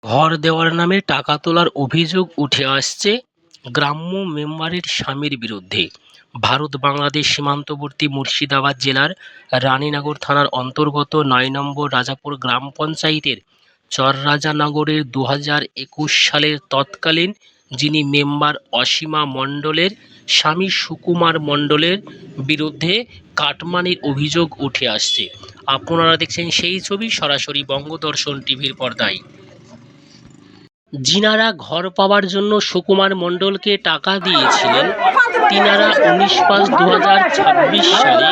ঘর দেওয়ার নামে টাকা তোলার অভিযোগ উঠে আসছে গ্রাম্য মেম্বারের স্বামীর বিরুদ্ধে। ভারত বাংলাদেশ সীমান্তবর্তী মুর্শিদাবাদ জেলার রানীনগর থানার অন্তর্গত ৯ নম্বর রাজাপুর গ্রাম পঞ্চায়েতের চররাজানগরের ২০২১ সালের তৎকালীন যিনি মেম্বার অসীমা মণ্ডলের স্বামী সুকুমার মণ্ডলের বিরুদ্ধে কাটমানির অভিযোগ উঠে আসছে। আপনারা দেখছেন সেই ছবি সরাসরি বঙ্গদর্শন টিভির পর্দায়। যিনারা ঘর পাওয়ার জন্য সুকুমার মণ্ডলকে টাকা দিয়েছিলেন, তিনারা 19/5/2026 সালে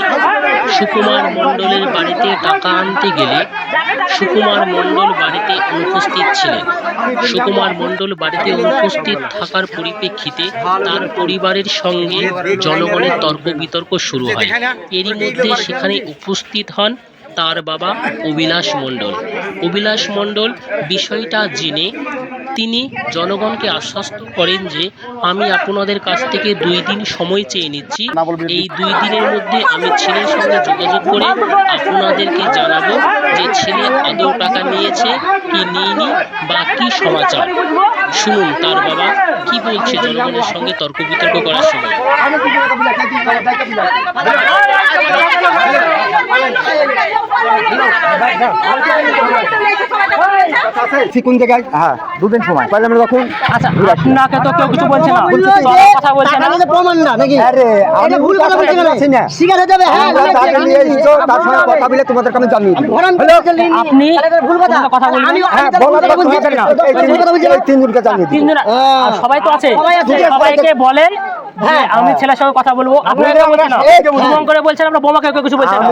সুকুমার মণ্ডলের বাড়িতে টাকা আনতে গেলে সুকুমার মণ্ডল বাড়িতে অনুপস্থিত ছিলেন। সুকুমার মণ্ডল বাড়িতে অনুপস্থিত থাকার পরিপ্রেক্ষিতে তার পরিবারের সঙ্গে জনগণের তর্ক বিতর্ক শুরু হয়। এরই মধ্যে সেখানে উপস্থিত হন তার বাবা অভিলাষ মণ্ডল। অভিলাষ মণ্ডল বিষয়টা জেনে তিনি জনগণকে আশ্বস্ত করেন যে আমি আপনাদের কাছ থেকে 2 দিন সময় চেয়ে নিচ্ছি, এই 2 দিনের মধ্যে আমি ছেলের সঙ্গে যোগাযোগ করে আপনাদেরকে জানাবো যে ছেলে আদৌ টাকা নিয়েছে কি নিয়নি বা কি সমাচার। শুনুন তার বাবা কি বলছে জনগণের সঙ্গে তর্ক বিতর্ক করার সময়। কোন জায়গায়? হ্যাঁ, 2 দিন সময় পাইলে আমরা তখন। আচ্ছা, আপনাকে তো কেউ কিছু বলছে না, কথা বলছে না, প্রমাণ না নাকি? আরে আমি ভুল কথা বলছি না, স্বীকার হয়ে যাবে। হ্যাঁ, টাকা নিয়ে এসছো, তার সঙ্গে কথা বলে তোমাদের কাছে জানিয়ে দিই। আপনি ভুল কথা বলছেন। আমি হ্যাঁ, ভুল কথা বলছেন না, এই 3 জনকে জানিয়ে দিই। 3 জন সবাই তো আছে, সবাইকে বলেন হ্যাঁ আমি ছেলের সঙ্গে কথা বলবো। আপনারা বলছেন না, ফোন করে বলছেন আমরা বোমাকে কেউ কিছু বলছেন না।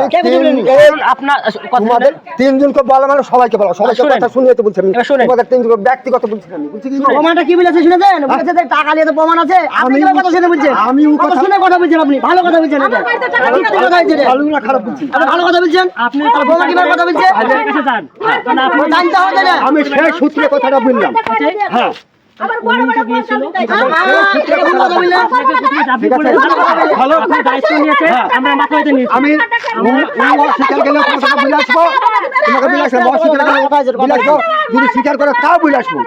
আপনার তোমাদের 3 জনকে বলা মানে সবাইকে বলা, সবাইকে কথা শুনিয়ে তো বলছেন। তোমাদের 3 জন ব্যক্তিগত বলছেন। আমি বলছি কি প্রমাণটা কি বলেছে শুনেছেন? বলেছে যে টাকা নিয়ে তো প্রমাণ আছে। আপনি কি কথা শুনে বলছেন? আমি কথা শুনে কথা বলছেন। আপনি ভালো কথা বলছেন। এটা কথা বলছেন, ভালো না খারাপ বলছেন? আপনি ভালো কথা বলছেন। আপনি তার বোমা কি কথা বলছেন? কাছে যান, আপনি জানতে হবে না। আমি সেই সূত্রে কথাটা বললাম। হ্যাঁ, আবার বড় বড় গিয়েছিল ভালো দায়িত্ব নিয়েছে, আমরা মাথায় নিয়েছি। আমি স্বীকার গেলে তোমাকে বলে আসবো, তোমাকে বলে আসবো, অস্বীকার গেলে বলে আসবো, যদি স্বীকার করে তাও বলে আসবো।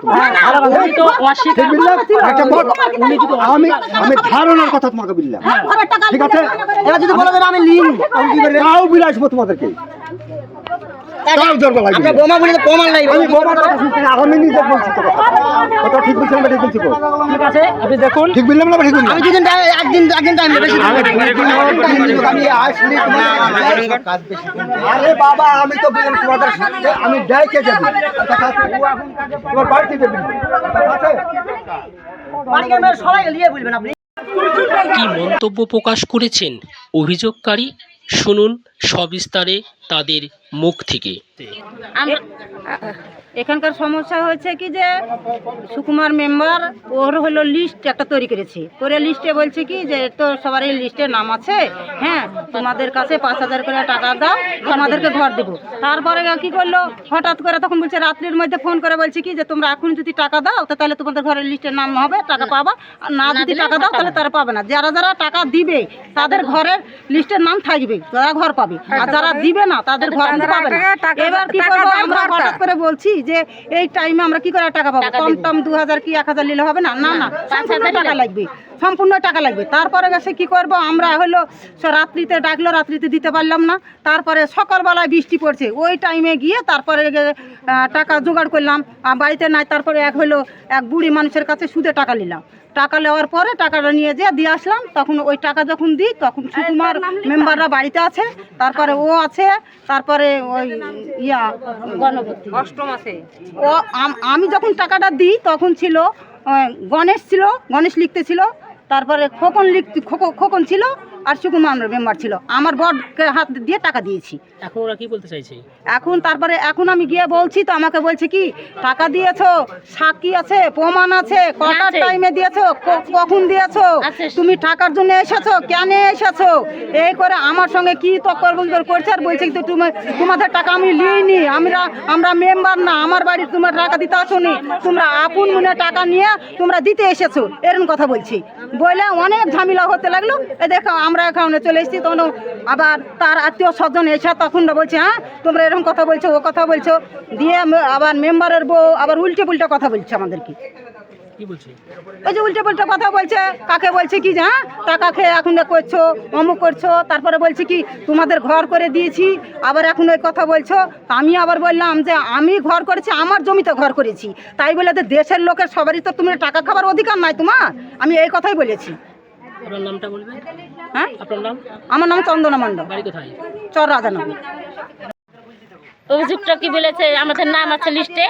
আমি ধারণার কথা তোমাকে বললাম, ঠিক আছে? এবার যদি বলো আমি লিন তাও বলে আসবো তোমাদেরকে। বোমা বলে প্রমাণ নাই, আমি বোমার কথা শুনছি না, আমি নিজে বলছি তো কথা ঠিক বলছেন না, ঠিক বলছি। ঠিক আছে, আপনি দেখুন ঠিক বললাম না, ঠিক বললাম। আমি দুদিন একদিন টাইম বেশি আমি আসলি আরে বাবা আমি তো বললাম তোমাদের আমি ডাইকে যাব, তোমার বাড়িতে যাবি বাড়ি গেলে সবাই নিয়ে বলবেন। আপনি কি মন্তব্য প্রকাশ করেছেন অভিযোগকারী, শুনুন সবিস্তারে তাদের মুখ থেকে। এখানকার সমস্যা হয়েছে কি যে সুকুমার মেম্বার ওর হলো লিস্ট একটা তৈরি করেছে, করে লিস্টে বলছে কি যে তো সবারই লিস্টে নাম আছে, হ্যাঁ তোমাদের কাছে 5,000 করে টাকা দাও, তোমাদেরকে ঘর দেবো। তারপরে কি করলো, হঠাৎ করে তখন বলছে রাত্রির মধ্যে ফোন করে বলছে কি যে তোমরা এখন যদি টাকা দাও তাহলে তোমাদের ঘরের লিস্টের নাম হবে, টাকা পাবা, আর না যদি টাকা দাও তাহলে তারা পাবে না। যারা যারা টাকা দিবে তাদের ঘরের লিস্টের নাম থাকবে, তারা ঘর পাবে, আর যারা দিবে না তাদের ঘর পাবে না। এবার কি করবো, আমরা হঠাৎ করে বলছি যে এই টাইমে আমরা কি করে টাকা পাবো, কম টম 2,000 কি 1,000 নিলে হবে না, না না সম্পূর্ণ টাকা লাগবে, সম্পূর্ণ টাকা লাগবে। তারপরে গেছে কি করব, আমরা হলো রাত্রিতে ডাকলো, রাত্রিতে দিতে পারলাম না। তারপরে সকালবেলায় বৃষ্টি পড়ছে, ওই টাইমে গিয়ে তারপরে টাকা জোগাড় করলাম, বাড়িতে নাই। তারপরে এক বুড়ি মানুষের কাছে সুদে টাকা নিলাম, টাকা নেওয়ার পরে টাকাটা নিয়ে দিয়ে আসলাম। তখন ওই টাকা যখন দিই তখন সুকুমার মেম্বাররা বাড়িতে আছে, তারপরে ও আছে, তারপরে ওই অষ্টম আছে। ও আমি যখন টাকাটা দিই তখন ছিল গণেশ ছিল, গণেশ লিখতে ছিল, তারপরে খোকন ছিল, আর সুকুমার মেম্বার ছিল। আমার বড়কে হাত দিয়ে টাকা দিয়েছি। এখন ওরা কি বলতে চাইছে? এখন আমি গিয়ে বলছি তো আমাকে বলছে কি টাকা দিয়েছো, সাক্ষী আছে, প্রমাণ আছে, কটার টাইমে দিয়েছো, কখন দিয়েছো, তুমি টাকার জন্য এসেছো, কেন এসেছো, এই করে আমার সঙ্গে কি তর্ক করছে। আর বলছে কি তোমাদের টাকা আমি নিইনি, আমরা মেম্বার না, আমার বাড়ি তোমার টাকা দিতে আসোনি, তোমরা আপন মনে টাকা নিয়ে তোমরা দিতে এসেছো, এরকম কথা বলছি। বলে অনেক ঝামেলা হতে লাগলো। দেখো আমরা এখানে চলে এসেছি, তখন আবার তার আত্মীয় স্বজন এসে তখন বলছে হ্যাঁ তোমরা এরকম কথা বলছো, ও কথা বলছো, দিয়ে আবার মেম্বারের বউ আবার উল্টে পুল্টে কথা বলছে আমাদেরকে। কি বলছে? ওই যে উল্টে পুল্টে কথা বলছে, কাকে বলছে কি যে হ্যাঁ টাকা খেয়ে এখন করছো, অমুক করছো, তারপরে বলছে কি তোমাদের ঘর করে দিয়েছি, আবার এখন ওই কথা বলছো। তা আমি আবার বললাম যে আমি ঘর করেছি, আমার জমিতে ঘর করেছি, তাই বলে তো দেশের লোকের সবারই তো তুমি টাকা খাবার অধিকার নাই তোমার, আমি এই কথাই বলেছি। আপনার নামটা বলবেন? হ্যাঁ, আপনার নাম? আমার নাম চন্দনা মণ্ডল, বাড়ি কোথায়? চর রাজানগর। অভিযুক্ত কি বলেছে, আমাদের নাম আছে লিস্টে,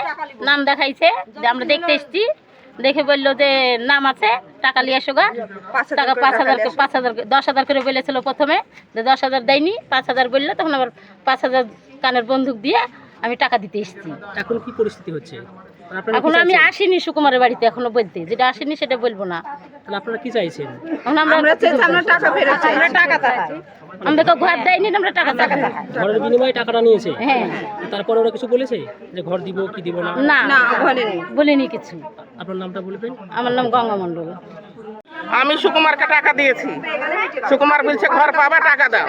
নাম দেখাইছে, যে আমরা দেখতে এসেছি, দেখে বললো যে নাম আছে, টাকা নিয়ে আসো গা, টাকা 5,000 10,000 করে বলেছিল প্রথমে, যে 10,000 দেয়নি, 5,000 বললো, তখন আবার 5,000 কানের বন্দুক দিয়ে আমি টাকা দিতে এসেছি। এখন কি পরিস্থিতি হচ্ছে? আপনারা কি এখন আমি চাইছেন? আসিনি সুকুমারের বাড়িতে এখনো বলতে, যেটা আসেনি সেটা বলবো না। তাহলে আপনারা কি চাইছেন? এখন আমরা টাকা ফেরত চাই, আমরা টাকা চাই। আমরা তো ঘর দেয়নি, আমরা টাকা চাই। ঘরের বিনিময়ে টাকাটা নিয়েছে? হ্যাঁ। তারপরে ওরা কিছু বলেছে যে ঘর দিব কি দিব না? না বলিনি কিছু। আপনার নামটা বলবেন? আমার নাম গঙ্গা মণ্ডল। আমি সুকুমারকে টাকা দিয়েছি, সুকুমার বলছে ঘর পাবা টাকা দাও,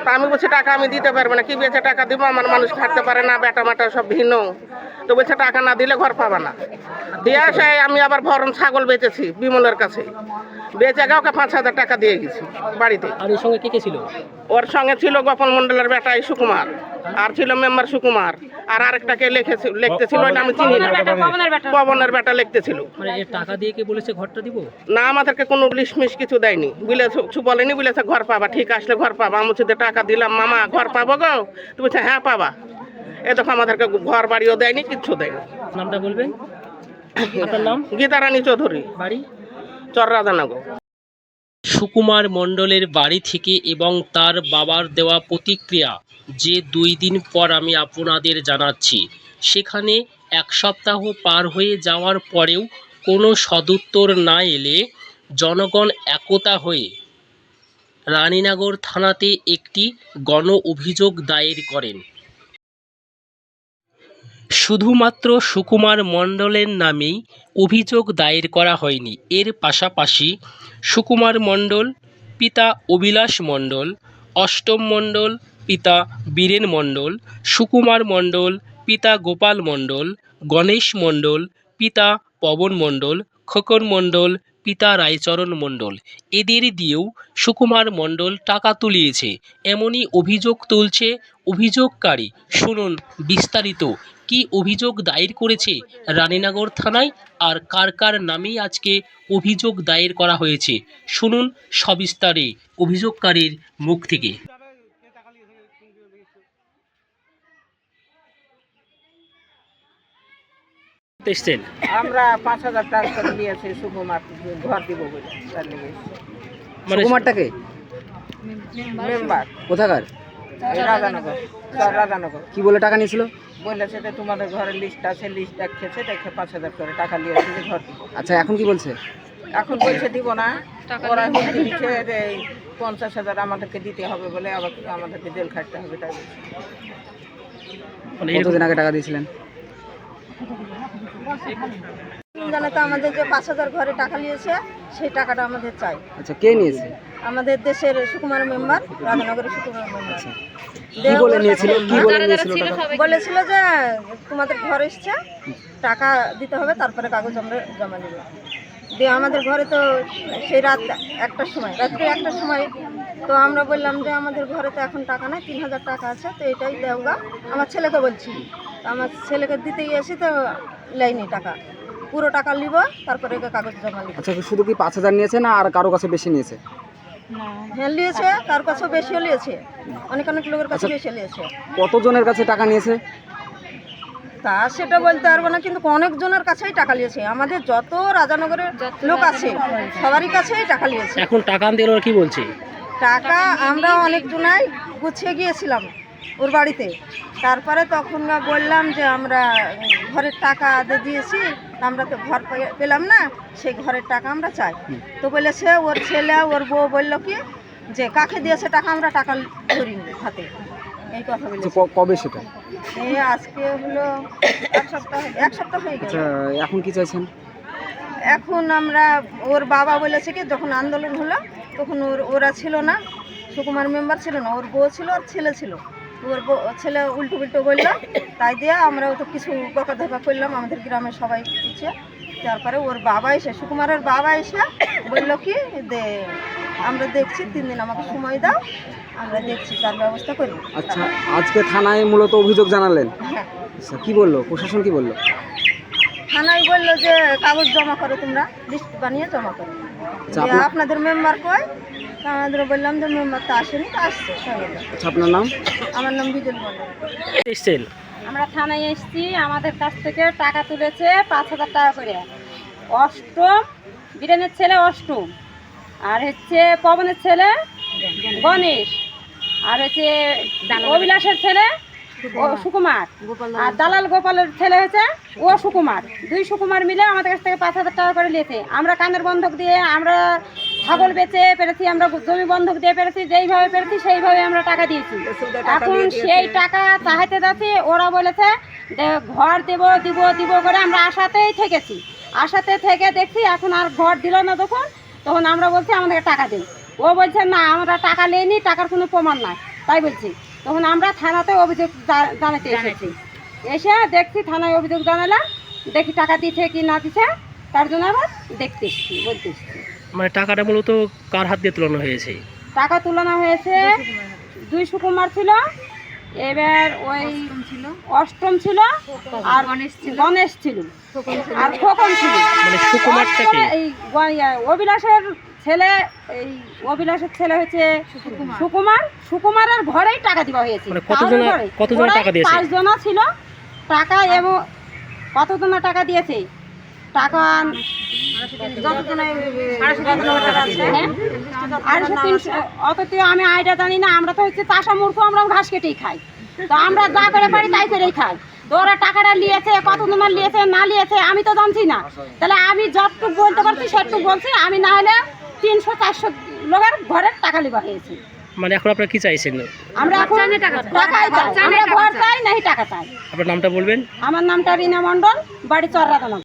তা আমি বলছি টাকা আমি দিতে পারবো না, কি বেঁচে টাকা দিব, আমার মানুষ খাটতে পারে না, বেটা মাটা সব ভিন্ন, তো বলছে টাকা না দিলে ঘর পাবা না। দিয়ে আসে আমি আবার ভরণ ছাগল বেচেছি বিমলের কাছে, বেচে কাউকে 5,000 টাকা দিয়ে গেছি বাড়িতে। আর ওর সঙ্গে কে কে ছিল? ওর সঙ্গে ছিল গোপাল মন্ডলের বেটা এই সুকুমার, আর ছিল মেম্বার সুকুমার, আর আরেকটাকে লিখতেছিল, ওইটা আমি চিনি না, পবনের বেটা লিখতেছিল। মানে এর টাকা দিয়ে কে বলেছে ঘরটা দিব? না, আমাদেরকে কোনো লিশমিশ কিছু দেয়নি, কিছু বলেনি, বলেছে ঘর পাবা, ঠিক আসলে ঘর পাবা। আমি বলছি টাকা দিলাম মামা, ঘর পাবো গো? তো বলছে হ্যাঁ পাবা। এ দেখো আমাদেরকে ঘর বাড়িও দেয়নি, কিচ্ছু দেয়নি। নামটা বলবেন? আপনার নাম? গীতারানী চৌধুরী, বাড়ি? চর রাজানগর। সুকুমার মণ্ডলের বাড়ি থেকে এবং তার বাবার দেওয়া প্রতিক্রিয়া যে 2 দিন পর আমি আপনাদের জানাচ্ছি, সেখানে 1 সপ্তাহ পার হয়ে যাওয়ার পরেও কোনো সদুত্তর না এলে জনগণ একতা হয়ে রানীনগর থানাতে একটি গণ অভিযোগ দায়ের করেন। শুধুমাত্র সুকুমার মণ্ডলের নামেই অভিযোগ দায়ের করা হয়নি, এর পাশাপাশি সুকুমার মণ্ডল পিতা অবিলাস মণ্ডল, অষ্টম মণ্ডল পিতা বীরেন মণ্ডল, সুকুমার মণ্ডল পিতা গোপাল মণ্ডল, গণেশ মণ্ডল পিতা পবন মণ্ডল, খোকন মণ্ডল পিতা রায়চরণ মণ্ডল, এদের দিয়েও সুকুমার মণ্ডল টাকা তুলিয়েছে এমনই অভিযোগ তুলছে অভিযোগকারী। শুনুন বিস্তারিত কি অভিযোগ দায়ের করেছে রানীনগর থানায়, আর কার কার নামেই আজকে অভিযোগ দায়ের করা হয়েছে, শুনুন সবিস্তারে অভিযোগকারীর মুখ থেকে। এসছেন? আমরা 5,000 টাকা করে নিয়েছি সুকুমার ঘর দিব বলে, তার লেগে মানে সুকুমারটাকে মেম্বার কোথাকার? এই রাজানগর, চর রাজানগর। কি বলে টাকা নিয়েছিল? বলেছে যে তোমাদের ঘরের লিস্ট আছে, লিস্ট দেখেছে, দেখে 5,000 করে টাকা নিয়েছে যে ঘর দিব। আচ্ছা, এখন কি বলছে? এখন বলছে দিব না, ওরা দিচ্ছে যে 50,000 আমাদেরকে দিতে হবে বলে, আবার আমাদেরকে জেল খাটতে হবে, তাই বলছে। মানে এরকম- কতদিন আগে টাকা দিয়েছিলেন? জানে তো আমাদের যে 5,000 ঘরে টাকা নিয়েছে, সেই টাকাটা আমাদের চাই। আচ্ছা, কে নিয়েছে? আমাদের দেশের সুকুমার মেম্বার, রাধানগরের সুকুমার মেম্বার। কি বলে নিয়েছিল? কি বলে নিয়েছিল টাকা? বলেছিল যে তোমাদের ঘর এসছে, টাকা দিতে হবে, তারপরে কাগজ আমরা জমা নেব। দিয়ে আমাদের ঘরে তো সেই রাত্রি 1টার সময়, তো আমরা বললাম যে আমাদের ঘরে তো এখন টাকা নাই, 3,000 টাকা আছে, তো এটাই দেওগা। আমার ছেলেকে বলছি, তো আমার ছেলেকে দিতে গিয়েছি, তো লাইনি টাকা, পুরো টাকা নিব, তারপরে কাগজ জমা নিব। আচ্ছা, শুধু কি 5,000 নিয়েছে না আর কারো কাছে বেশি নিয়েছে? হ্যাঁ নিয়েছে, কার কাছেও বেশিও নিয়েছে, অনেক লোকের কাছে বেশি নিয়েছে। কতজনের কাছে টাকা নিয়েছে? তা সেটা বলতে পারবো না, কিন্তু অনেক জনের কাছেই টাকা নিয়েছে। আমাদের যত রাজানগরের লোক আছে সবারই কাছেই টাকা নিয়েছে। এখন টাকা আনতে গেলে ওরা কি বলছে? টাকা আমরা অনেক জনাই গুছিয়ে গিয়েছিলাম ওর বাড়িতে, তারপরে তখন বললাম যে আমরা ঘরের টাকা দিয়েছি, আমরা তো ঘর পেলাম না, সেই ঘরের টাকা আমরা চাই। তো বলেছে ওর ছেলে ওর বউ বললো কি যে কাকে দিয়েছে টাকা, আমরা টাকা ধরিনি হাতে, এই কথা বলেছে। কবে সেটা? এই আজকে হলো 1 সপ্তাহ হয়ে গেল। আচ্ছা, এখন কি চাইছেন? এখন আমরা ওর বাবা বলেছে কি যখন আন্দোলন হলো তখন ওরা ছিল না, সুকুমার মেম্বার ছিল না, ওর বউ ছিল আর ছেলে ছিল। ছেলে উল্টো পুল্টো বললো, তাই দিয়ে আমরাও তো কিছু বকাধকা করলাম আমাদের গ্রামের সবাই পিছিয়ে। তারপরে ওর বাবা এসে, সুকুমারের বাবা এসে বললো কি যে আমরা দেখছি, 3 দিন আমাকে সময় দাও, আমরা দেখছি তার ব্যবস্থা করি। আচ্ছা, আজকে থানায় মূলত অভিযোগ জানালেন। হ্যাঁ, আচ্ছা, কি বললো প্রশাসন, কি বললো? থানায় বললো যে কাগজ জমা করো, তোমরা লিস্ট বানিয়ে জমা করো। যে আপনাদের মেম্বার কই? তা আমাদের বললাম যে মেম্বার তো আসেনি, তো আসছে সবাই। আচ্ছা, আপনার নাম? আমার নাম বিজল মন্ডল। এসছেন আমরা থানায় এসেছি, আমাদের কাছ থেকে টাকা তুলেছে 5,000 টাকা করে। অষ্টম, বীরেনের ছেলে অষ্টম, আর হচ্ছে পবনের ছেলে গণেশ, আর হচ্ছে অভিলাষের ছেলে সুকুমার, আর দালাল গোপালের ছেলে হচ্ছে ও সুকুমার। 2 সুকুমার মিলে আমাদের কাছ থেকে 5,000 টাকা করে নিয়েছে। আমরা কানের বন্ধক দিয়ে, আমরা ছাগল বেচে পেরেছি, আমরা জমি বন্ধক দিয়ে পেরেছি, যেইভাবে পেরেছি সেইভাবে আমরা টাকা দিয়েছি। এখন সেই টাকা চাইতে যাচ্ছি, ওরা বলেছে যে ঘর দেব দিব দিব করে আমরা আশাতেই থেকেছি। আশাতে থেকে দেখছি এখন আর ঘর দিল না, তখন আমরা বলছি আমাদেরকে টাকা দিন। ও বলছে না, আমরা টাকা নিইনি, টাকার কোনো প্রমাণ নাই, তাই বলছি। তখন আমরা থানাতে অভিযোগ জানাতে এসেছি। এসে দেখছি থানায় অভিযোগ জানালাম, দেখি টাকা দিচ্ছে কি না দিচ্ছে, তার জন্য আবার দেখতে এসেছি, বলতে এসেছি। মানে টাকাটা মূলত কার হাত দিয়ে তোলানো হয়েছে? টাকা তুলানো হয়েছে 2 সুকুমার ছিল, এবার ওই অষ্টম ছিল, আর গণেশ ছিল, আর খোকন ছিল। মানে সুকুমারটাকে এই অভিলাষের ছেলে, এই অভিলাষের ছেলে হচ্ছে সুকুমার। সুকুমারের ঘরেই টাকা দেওয়া হয়েছে। মানে কতজন টাকা দিয়েছে? 5 জন ছিল টাকা, এবং কতজন টাকা দিয়েছে টাকা, অত আমি আইডিয়া জানি না। আমরা তো হচ্ছে চাষা মূর্খ, আমরা ঘাস কেটেই খাই, তো আমরা যা করে পারি তাই করেই খাই। তো ওরা টাকাটা নিয়েছে, কতজন নিয়েছে না নিয়েছে আমি তো জানছি না। তাহলে আমি যতটুকু বলতে পারছি সেটুকু বলছি, আমি না হলে 300-400 লোকের ঘরের টাকা লিবা হয়েছে। মানে এখন আপনারা কি চাইছেন? আমরা এখন টাকাই চাই, আমরা ঘর চাই নাই টাকা চাই। আপনার নামটা বলবেন? আমার নামটা রিনা মণ্ডল, বাড়ি চররাতনা।